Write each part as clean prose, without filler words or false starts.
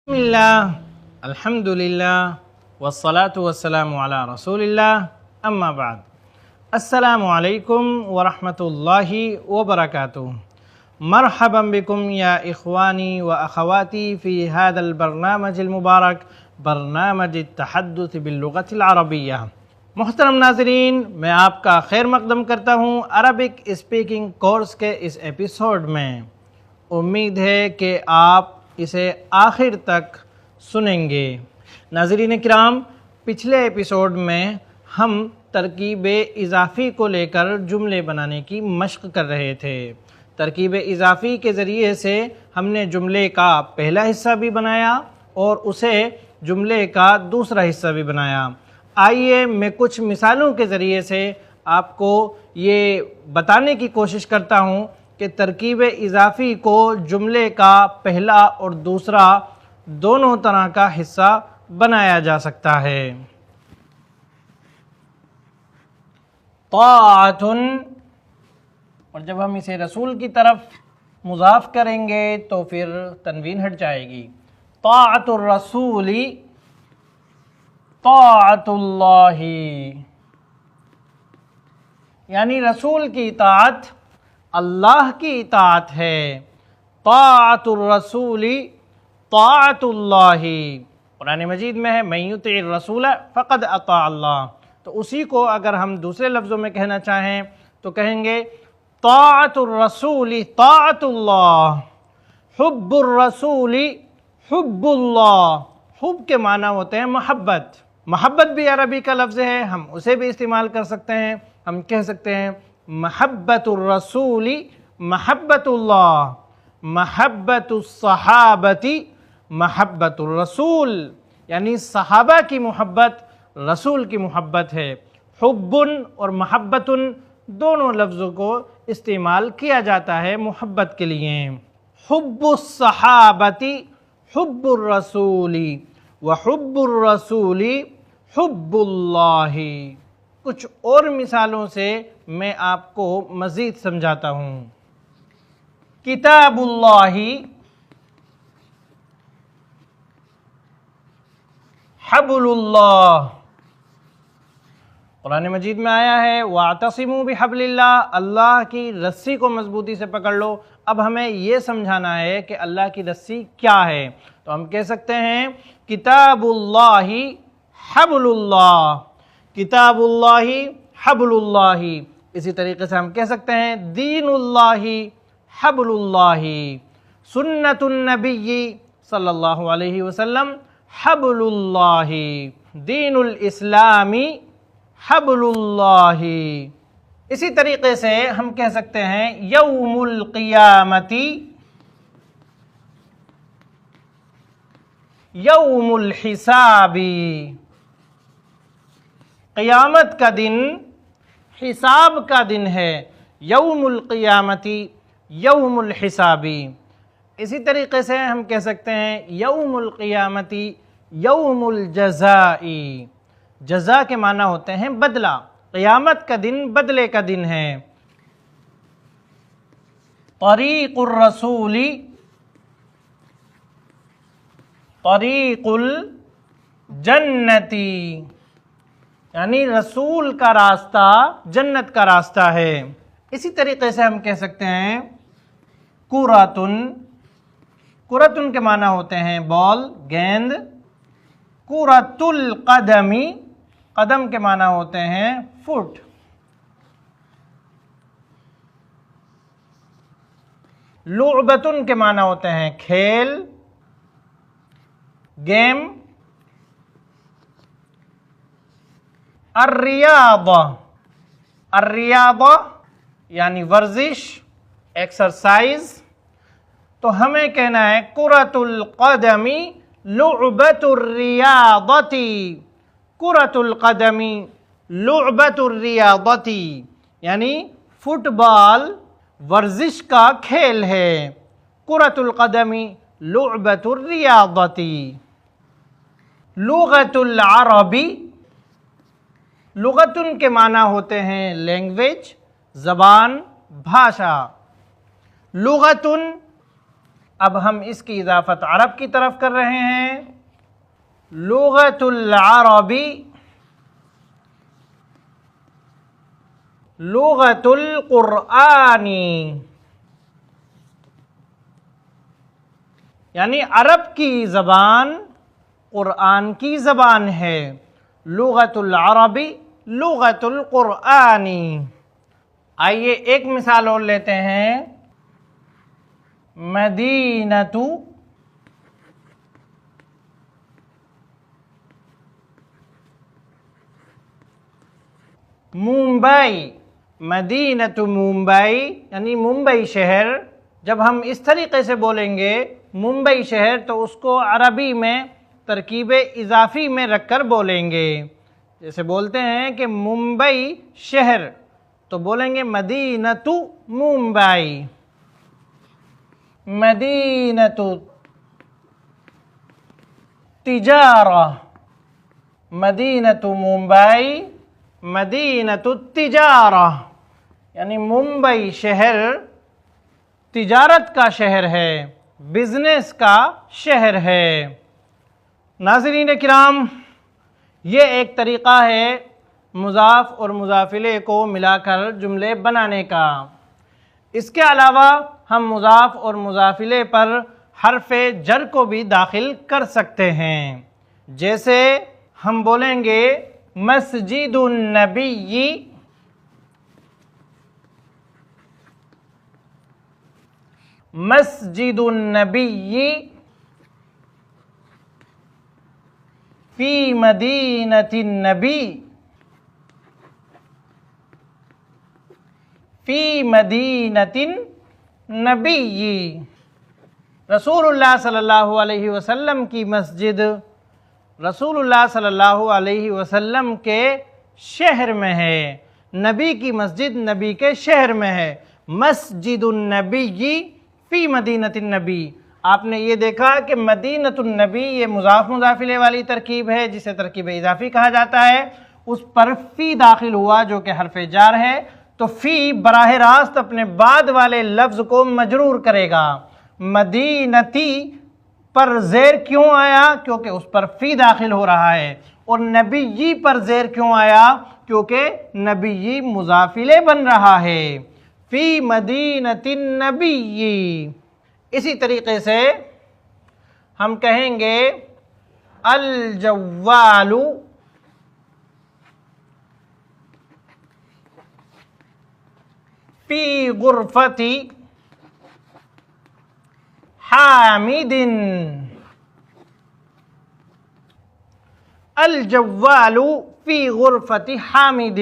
بسم اللہ الحمد للہ والصلاة والسلام علی رسول اللہ اما بعد السلام علیکم ورحمۃ اللہ وبرکاتہ مرحبا بکم یا اخوانی و اخواتی فی هذا البرنامج المبارک برنامج التحدث باللغة العربیہ۔ محترم ناظرین، میں آپ کا خیر مقدم کرتا ہوں عربک اسپیکنگ کورس کے اس ایپیسوڈ میں۔ امید ہے کہ آپ اسے آخر تک سنیں گے۔ ناظرین کرام، پچھلے ایپیسوڈ میں ہم ترکیب اضافی کو لے کر جملے بنانے کی مشق کر رہے تھے۔ ترکیب اضافی کے ذریعے سے ہم نے جملے کا پہلا حصہ بھی بنایا اور اسے جملے کا دوسرا حصہ بھی بنایا۔ آئیے میں کچھ مثالوں کے ذریعے سے آپ کو یہ بتانے کی کوشش کرتا ہوں کہ ترکیب اضافی کو جملے کا پہلا اور دوسرا دونوں طرح کا حصہ بنایا جا سکتا ہے۔ طاعۃ، اور جب ہم اسے رسول کی طرف مضاف کریں گے تو پھر تنوین ہٹ جائے گی۔ طاعۃ الرسول، طاعۃ اللہ، یعنی رسول کی اطاعت اللہ کی اطاعت ہے۔ طاعۃ الرسول طاعۃ اللہ، قرآن مجید میں ہے من یطع الرسول فقد اطاع اللہ، تو اسی کو اگر ہم دوسرے لفظوں میں کہنا چاہیں تو کہیں گے طاعۃ الرسول طاعۃ اللہ، حب الرسول حب اللہ۔ حب کے معنی ہوتے ہیں محبت۔ محبت بھی عربی کا لفظ ہے، ہم اسے بھی استعمال کر سکتے ہیں۔ ہم کہہ سکتے ہیں محبت الرسول محبت اللہ، محبت الصحابۃ محبت الرسول، یعنی صحابہ کی محبت رسول کی محبت ہے۔ حب اور محبت دونوں لفظوں کو استعمال کیا جاتا ہے محبت کے لیے۔ حب الصحابۃ حب الرسول وحب الرسول حب اللہ۔ کچھ اور مثالوں سے میں آپ کو مزید سمجھاتا ہوں۔ کتاب اللہ حبل اللہ، قرآن مجید میں آیا ہے وَاعْتَصِمُوا بِحَبْلِ اللَّهِ، اللہ کی رسی کو مضبوطی سے پکڑ لو۔ اب ہمیں یہ سمجھانا ہے کہ اللہ کی رسی کیا ہے، تو ہم کہہ سکتے ہیں کتاب اللہ حبل اللہ، کتاب اللہ حبل اللہ۔ اسی طریقے سے ہم کہہ سکتے ہیں دین اللہ حبل اللہ، سنت النبی صلی اللہ علیہ وسلم حبل اللہ، دین الاسلام حبل اللہ۔ اسی طریقے سے ہم کہہ سکتے ہیں یوم القیامت یوم الحساب، قیامت کا دن حساب کا دن ہے، یوم القیامت یوم الحساب۔ اسی طریقے سے ہم کہہ سکتے ہیں یوم القیامت یوم الجزاء، جزا کے معنی ہوتے ہیں بدلہ، قیامت کا دن بدلے کا دن ہے۔ طریق الرسول طریق الجنت، یعنی رسول کا راستہ جنت کا راستہ ہے۔ اسی طریقے سے ہم کہہ سکتے ہیں کرۃن، کرۃن کے معنی ہوتے ہیں بال، گیند۔ کرۃ القدم، قدم کے معنی ہوتے ہیں فٹ۔ لعبۃن کے معنی ہوتے ہیں کھیل، گیم۔ الریاضہ، الریاضہ یعنی ورزش، ایکسرسائز۔ تو ہمیں کہنا ہے کرۃ القدم لعبۃ الریاضۃ، کرۃ القدم لعبۃ الریاضۃ، یعنی فٹ بال ورزش کا کھیل ہے، کرۃ القدم لعبۃ الریاضۃ۔ لغت العرب، لغتن کے معنی ہوتے ہیں لینگویج، زبان، بھاشا۔ لغتن اب ہم اس کی اضافت عرب کی طرف کر رہے ہیں. لغت العربی لغت القرآنی، یعنی عرب کی زبان قرآن کی زبان ہے. لغت العربی لغت القرآنی. آئیے ایک مثال اور لیتے ہیں. مدینۃ ممبئی. مدینۃ ممبئی یعنی ممبئی شہر. جب ہم اس طریقے سے بولیں گے ممبئی شہر تو اس کو عربی میں ترکیب اضافی میں رکھ کر بولیں گے. جیسے بولتے ہیں کہ ممبئی شہر تو بولیں گے مدینۃ ممبئی. مدینۃ تجارہ. مدینۃ ممبئی مدینۃ التجارہ، یعنی ممبئی شہر تجارت کا شہر ہے، بزنس کا شہر ہے. ناظرین کرام، یہ ایک طریقہ ہے مضاف اور مضاف الیہ کو ملا کر جملے بنانے کا. اس کے علاوہ ہم مضاف اور مضاف الیہ پر حرف جر کو بھی داخل کر سکتے ہیں. جیسے ہم بولیں گے مسجد النبی مسجد النبی فی مدینۃ النبی فی مدینۃ النبی. رسول اللہ صلی اللہ علیہ وسلم کی مسجد رسول اللہ صلی اللہ علیہ وسلم کے شہر میں ہے. نبی کی مسجد نبی کے شہر میں ہے. مسجد النبی فی مدینۃ النبی. آپ نے یہ دیکھا کہ مدینۃ النبی یہ مضاف مضاف الیہ والی ترکیب ہے جسے ترکیب اضافی کہا جاتا ہے. اس پر فی داخل ہوا جو کہ حرف جار ہے، تو فی براہ راست اپنے بعد والے لفظ کو مجرور کرے گا. مدینتی پر زیر کیوں آیا؟ کیونکہ اس پر فی داخل ہو رہا ہے. اور نبی پر زیر کیوں آیا؟ کیونکہ نبی مضاف الیہ بن رہا ہے. فی مدینۃ النبی. اسی طریقے سے ہم کہیں گے الجوال فی غرفۃ حامد. الجوال فی غرفۃ حامد.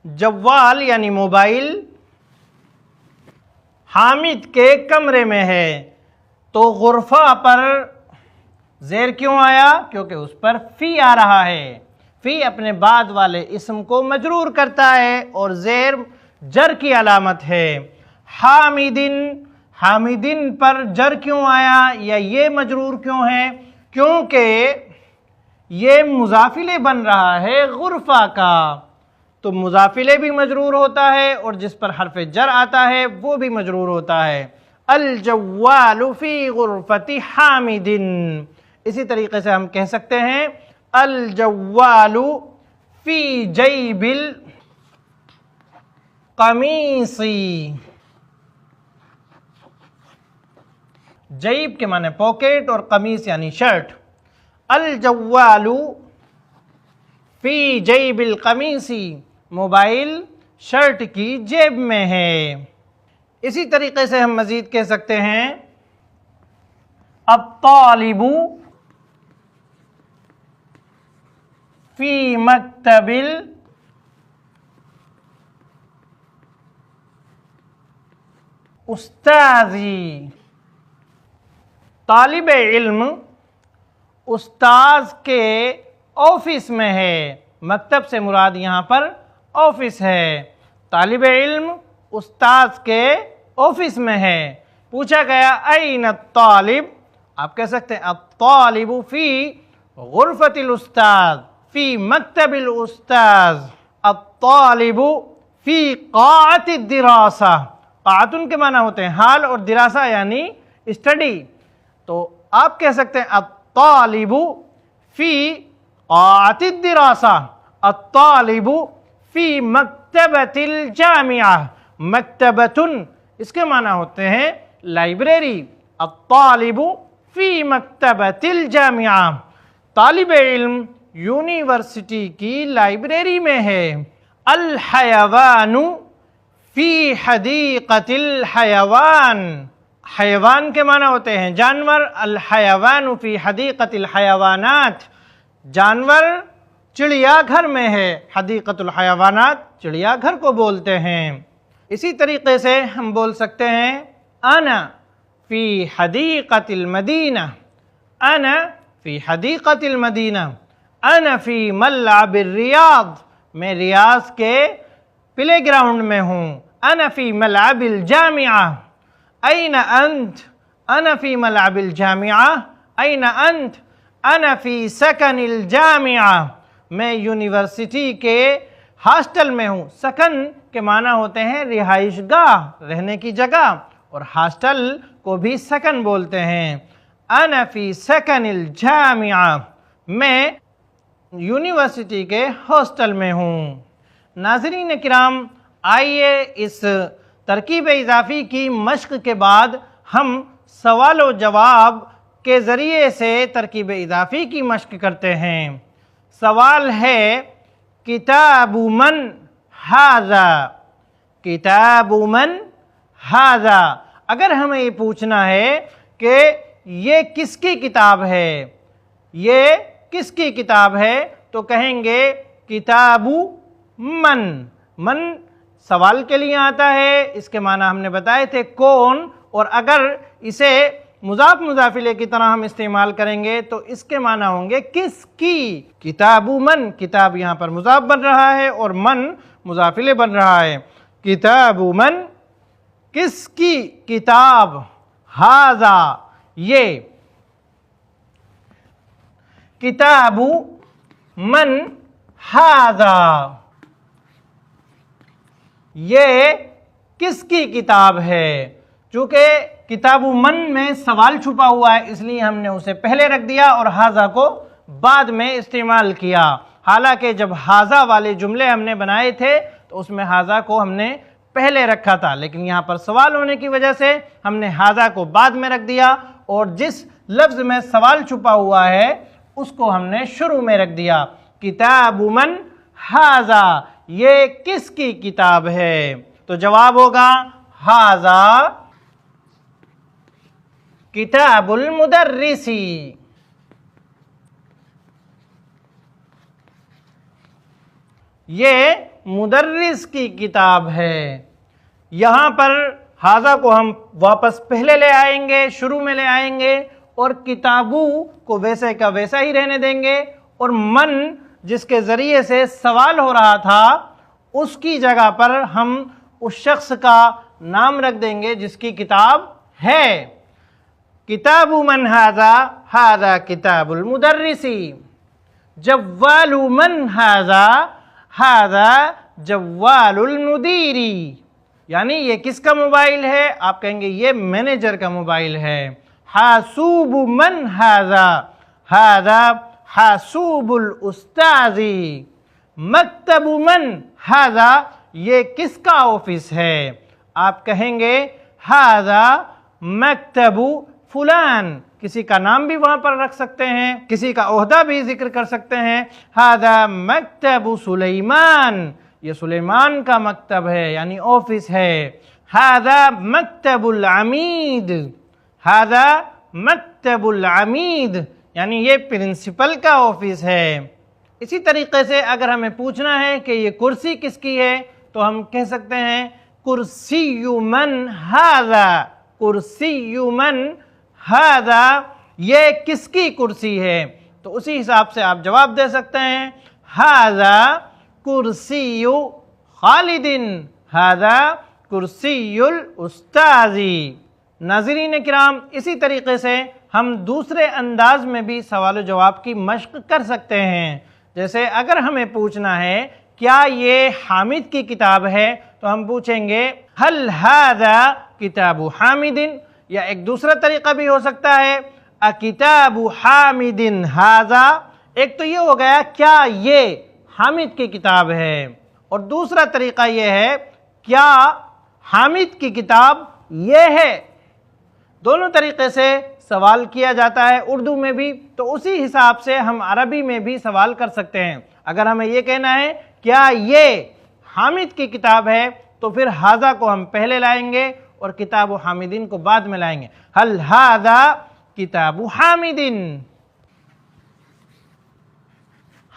جوال یعنی موبائل حامد کے کمرے میں ہے. تو غرفہ پر زیر کیوں آیا؟ کیونکہ اس پر فی آ رہا ہے. فی اپنے بعد والے اسم کو مجرور کرتا ہے اور زیر جر کی علامت ہے. حامدن حامدن پر جر کیوں آیا یا یہ مجرور کیوں ہے؟ کیونکہ یہ مضاف الیہ بن رہا ہے غرفہ کا. تو مضاف الیہ بھی مجرور ہوتا ہے اور جس پر حرف جر آتا ہے وہ بھی مجرور ہوتا ہے. الجوال فی غرفۃ حامد. اسی طریقے سے ہم کہہ سکتے ہیں الجوال فی جیب القمیص. جیب کے معنی پاکٹ اور قمیص یعنی شرٹ. الجوال فی جیب القمیص. موبائل شرٹ کی جیب میں ہے. اسی طریقے سے ہم مزید کہہ سکتے ہیں الطالب فی مکتب الاستاذ. طالب علم استاذ کے آفس میں ہے. مکتب سے مراد یہاں پر آفس ہے. طالب علم استاذ کے آفس میں ہے. پوچھا گیا این الطالب، آپ کہہ سکتے ہیں الطالب فی غرفۃ الاستاذ فی مکتب الاستاذ. الطالب فی قاعۃ الدراسہ. قاعتن کے معنی ہوتے ہیں حال اور دراسہ یعنی اسٹڈی، تو آپ کہہ سکتے ہیں الطالب فی قاعۃ الدراسہ، الطالب فی مکتبۃ الجامعہ، مکتبۃ اس کے معنی ہوتے ہیں لائبریری، الطالب فی مکتبۃ الجامعہ، طالب علم یونیورسٹی کی لائبریری میں ہے۔ الحیوان فی حدیقۃ الحیوان، حیوان کے معنی ہوتے ہیں جانور، الحیوان فی حدیقۃ الحیوانات، جانور چڑیا گھر میں ہے، حدیقۃ الحیوانات چڑیا گھر کو بولتے ہیں۔ اسی طریقے سے ہم بول سکتے ہیں انا فی حدیقۃ المدینہ، انا فی حدیقۃ المدینہ، انا فی ملعب الریاض، میں ریاض کے پلے گراؤنڈ میں ہوں، انا فی ملعب الجامعہ، این انت، انا فی ملعب الجامعہ، این انت، انا فی سکن الجامعہ، میں یونیورسٹی کے ہاسٹل میں ہوں۔ سکن کے معنی ہوتے ہیں رہائش گاہ، رہنے کی جگہ، اور ہاسٹل کو بھی سکن بولتے ہیں۔ انا فی سکن الجامعہ، میں یونیورسٹی کے ہاسٹل میں ہوں۔ ناظرین کرام، آئیے اس ترکیب اضافی کی مشق کے بعد ہم سوال و جواب کے ذریعے سے ترکیب اضافی کی مشق کرتے ہیں۔ سوال ہے کتاب من ھذا، کتاب من ھذا۔ اگر ہمیں یہ پوچھنا ہے کہ یہ کس کی کتاب ہے، یہ کس کی کتاب ہے، تو کہیں گے کتاب من۔ من سوال کے لیے آتا ہے، اس کے معنی ہم نے بتائے تھے کون، اور اگر اسے مضاف مضاف الیہ کی طرح ہم استعمال کریں گے تو اس کے معنی ہوں گے کس کی۔ کتاب من، کتاب یہاں پر مضاف بن رہا ہے اور من مضاف الیہ بن رہا ہے۔ کتاب من، کس کی کتاب، ھذا، یہ، کتاب من ھذا، یہ کس کی کتاب ہے۔ چونکہ کتاب من میں سوال چھپا ہوا ہے، اس لیے ہم نے اسے پہلے رکھ دیا اور ھذا کو بعد میں استعمال کیا۔ حالانکہ جب ھذا والے جملے ہم نے بنائے تھے تو اس میں ھذا کو ہم نے پہلے رکھا تھا، لیکن یہاں پر سوال ہونے کی وجہ سے ہم نے ھذا کو بعد میں رکھ دیا، اور جس لفظ میں سوال چھپا ہوا ہے اس کو ہم نے شروع میں رکھ دیا۔ کتاب من ھذا، یہ کس کی کتاب ہے، تو جواب ہوگا ھذا کتاب المدرسی، یہ مدرس کی کتاب ہے۔ یہاں پر ھذا کو ہم واپس پہلے لے آئیں گے، شروع میں لے آئیں گے، اور کتابو کو ویسے کا ویسا ہی رہنے دیں گے، اور من جس کے ذریعے سے سوال ہو رہا تھا اس کی جگہ پر ہم اس شخص کا نام رکھ دیں گے جس کی کتاب ہے۔ کتاب من ھذا، ھذا کتاب المدرسی۔ جوال من ھذا، ھذا جوال المدیری، یعنی یہ کس کا موبائل ہے، آپ کہیں گے یہ مینیجر کا موبائل ہے۔ حاسوب من ھذا، ھذا حاسوب الاستاذ۔ مکتب من ھذا، یہ کس کا آفس ہے، آپ کہیں گے ھذا مکتب فلان، کسی کا نام بھی وہاں پر رکھ سکتے ہیں، کسی کا عہدہ بھی ذکر کر سکتے ہیں۔ ھذا مکتب سلیمان، یہ سلیمان کا مکتب ہے یعنی آفس ہے۔ ھذا مکتب العمید، ھذا مکتب العمید، یعنی یہ پرنسپل کا آفس ہے۔ اسی طریقے سے اگر ہمیں پوچھنا ہے کہ یہ کرسی کس کی ہے تو ہم کہہ سکتے ہیں کرسی من ھذا، کرسی من ھذا، یہ کس کی کرسی ہے، تو اسی حساب سے آپ جواب دے سکتے ہیں ھذا کرسی خالد، ھذا کرسی الاستاذ۔ ناظرین کرام، اسی طریقے سے ہم دوسرے انداز میں بھی سوال و جواب کی مشق کر سکتے ہیں۔ جیسے اگر ہمیں پوچھنا ہے کیا یہ حامد کی کتاب ہے تو ہم پوچھیں گے ھل ھذا کتاب حامد، یا ایک دوسرا طریقہ بھی ہو سکتا ہے اکتاب حامد ھذا، ایک تو یہ ہو گیا کیا یہ حامد کی کتاب ہے، اور دوسرا طریقہ یہ ہے کیا حامد کی کتاب یہ ہے۔ دونوں طریقے سے سوال کیا جاتا ہے اردو میں بھی، تو اسی حساب سے ہم عربی میں بھی سوال کر سکتے ہیں۔ اگر ہمیں یہ کہنا ہے کیا یہ حامد کی کتاب ہے تو پھر ھذا کو ہم پہلے لائیں گے اور کتاب حامدین کو بعد میں لائیں گے۔ هل ھذا کتاب حامد،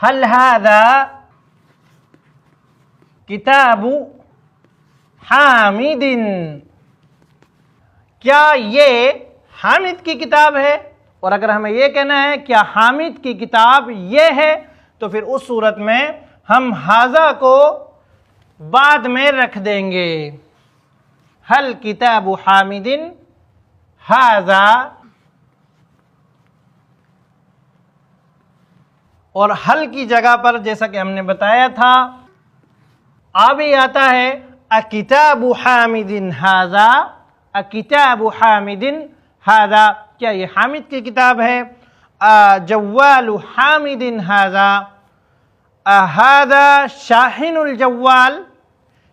هل ھذا کتاب حامد، کیا یہ حامد کی کتاب ہے؟ اور اگر ہمیں یہ کہنا ہے کیا حامد کی کتاب یہ ہے تو پھر اس صورت میں ہم ھذا کو بعد میں رکھ دیں گے۔ ہل کتاب حامد ھذا، اور حل کی جگہ پر جیسا کہ ہم نے بتایا تھا بھی آتا ہے اکتاب حامد ھذا، اکتاب حامد ھذا، کیا یہ حامد کی کتاب ہے؟ جوال حامد ھذا، ھذا شاحن الجوال،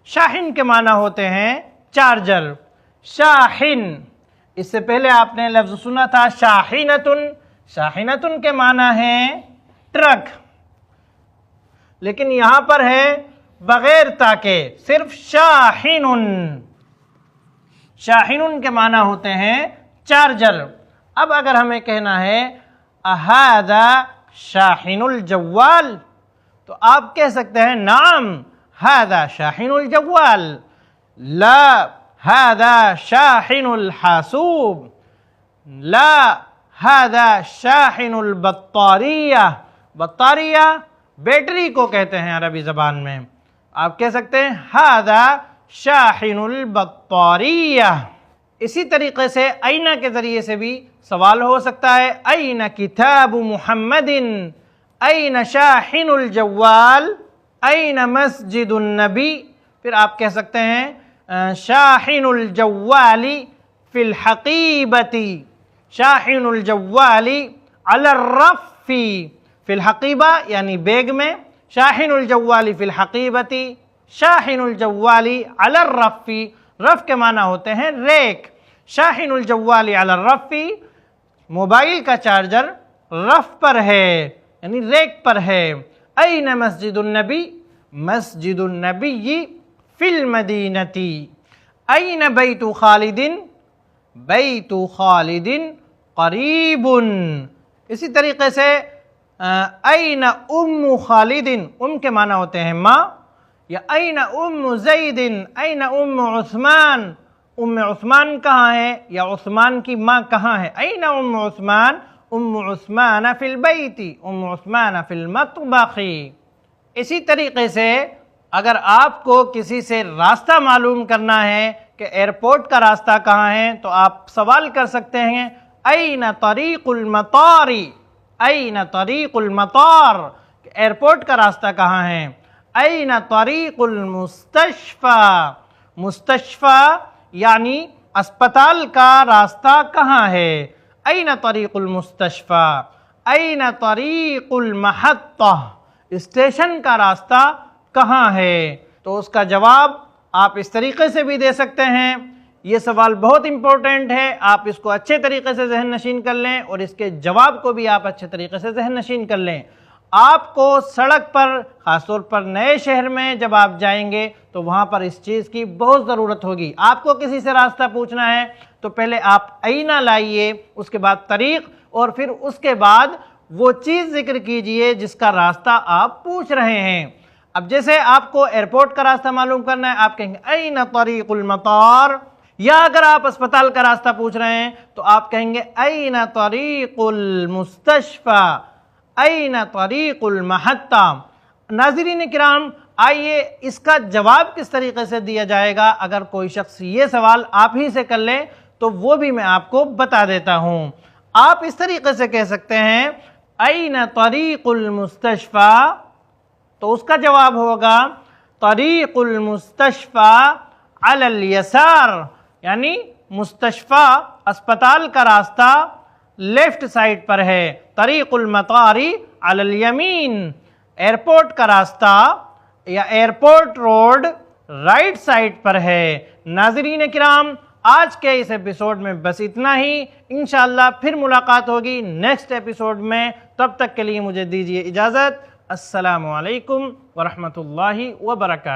شاحن کے معنی ہوتے ہیں چارجر، شاحن، اس سے پہلے آپ نے لفظ سنا تھا شاحنتن، شاحنتن کے معنی ہیں ٹرک، لیکن یہاں پر ہے بغیر تا کے صرف شاحن، شاحن کے معنی ہوتے ہیں چارجر۔ اب اگر ہمیں کہنا ہے ھذا شاحن الجوال تو آپ کہہ سکتے ہیں نعم ھذا شاحن الجوال، لا ھذا شاحن الحاسوب، لا ھذا شاحن البطاریہ، بطاریہ بیٹری کو کہتے ہیں عربی زبان میں، آپ کہہ سکتے ہیں ھذا شاحن البطاریہ۔ اسی طریقے سے اینہ کے ذریعے سے بھی سوال ہو سکتا ہے اینہ کتاب محمد، اینہ شاحن الجوال، اینہ مسجد النبی، پھر آپ کہہ سکتے ہیں شاحن الجوال فی الحقیبۃ، شاحن الجوال علی الرف، فی الحقیبہ یعنی بیگ میں، شاحن الجوال فی الحقیبۃ، شاحن الجوال علی الرف، رف کے معنی ہوتے ہیں ریک، شاحن الجوال علی الرف، موبائل کا چارجر رف پر ہے یعنی ریک پر ہے۔ این مسجد النبی، مسجد النبی فی المدینۃ، این بیت خالد، بیت خالد قریب، اسی طریقے سے این ام خالد، ام کے معنی ہوتے ہیں ماں، یا این ام زید، این ام عثمان، ام عثمان کہاں ہے یا عثمان کی ماں کہاں ہے؟ این ام عثمان، ام عثمان فی البیت، ام عثمان فی المطبخ۔ اسی طریقے سے اگر آپ کو کسی سے راستہ معلوم کرنا ہے کہ ایئرپورٹ کا راستہ کہاں ہے تو آپ سوال کر سکتے ہیں این طریق المطار، این طریق المطار، ایئرپورٹ کا راستہ کہاں ہے؟ این طریق المستشفى، مستشفى یعنی اسپتال کا راستہ کہاں ہے؟ این طریق المستشفى، این طریق المحطہ، اسٹیشن کا راستہ کہاں ہے؟ تو اس کا جواب آپ اس طریقے سے بھی دے سکتے ہیں۔ یہ سوال بہت امپورٹنٹ ہے، آپ اس کو اچھے طریقے سے ذہن نشین کر لیں اور اس کے جواب کو بھی آپ اچھے طریقے سے ذہن نشین کر لیں۔ آپ کو سڑک پر، خاص طور پر نئے شہر میں جب آپ جائیں گے تو وہاں پر اس چیز کی بہت ضرورت ہوگی۔ آپ کو کسی سے راستہ پوچھنا ہے تو پہلے آپ اینہ لائیے، اس کے بعد طریق، اور پھر اس کے بعد وہ چیز ذکر کیجئے جس کا راستہ آپ پوچھ رہے ہیں۔ اب جیسے آپ کو ایئرپورٹ کا راستہ معلوم کرنا ہے، آپ کہیں گے این طریق المطار، یا اگر آپ اسپتال کا راستہ پوچھ رہے ہیں تو آپ کہیں گے این طریق المستشفى، این طریق المحطہ۔ ناظرین کرام، آئیے اس کا جواب کس طریقے سے دیا جائے گا اگر کوئی شخص یہ سوال آپ ہی سے کر لے تو وہ بھی میں آپ کو بتا دیتا ہوں۔ آپ اس طریقے سے کہہ سکتے ہیں این طریق المستشفى، تو اس کا جواب ہوگا طریق المستشفى علی الیسار، یعنی مستشفیٰ اسپتال کا راستہ لیفٹ سائڈ پر ہے، طریق المطاری علی الیمین، ایئرپورٹ کا راستہ یا ایئرپورٹ روڈ رائٹ سائڈ پر ہے۔ ناظرین کرام، آج کے اس ایپیسوڈ میں بس اتنا ہی، انشاءاللہ پھر ملاقات ہوگی نیکسٹ ایپیسوڈ میں، تب تک کے لیے مجھے دیجیے اجازت۔ السلام علیکم ورحمۃ اللہ وبرکاتہ۔